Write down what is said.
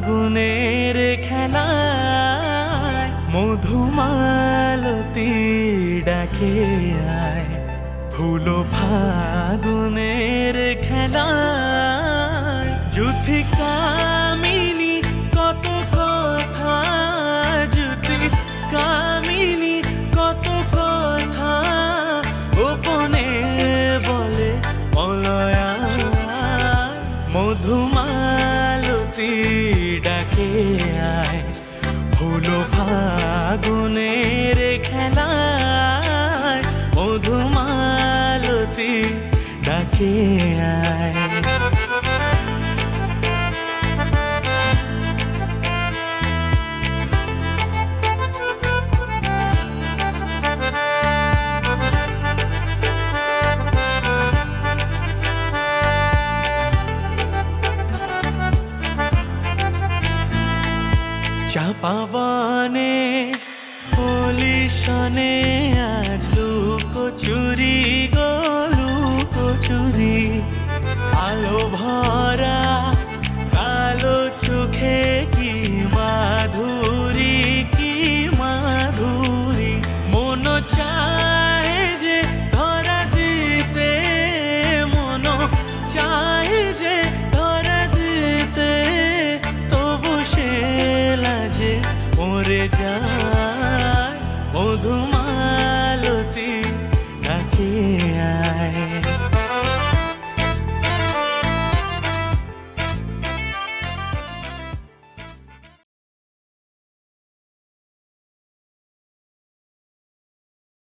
ফাগুনের খেলায় মধুমালতী ডাকে আয়। ফুল ফাগুনের খেলায় যুথি কামিনী কত কথা, যুথি কামিনী কত কথা গোপনে বলে মলয়া। মধুমালতী ডাকে আয়, ফুল ফাগুনের খেলায় মধুমালতী ডাকে আয়। চাপা বনে পলিশনে আজ লুকোচুরি গো লুকোচুরি। আলো ভরা কালো চোখে কি মাধুরী, কি মাধুরী। মন চায় যে ধরা দিতে, মন চায় যে ধরা দিতে, তবু সে লাজে মরে যায়। মধু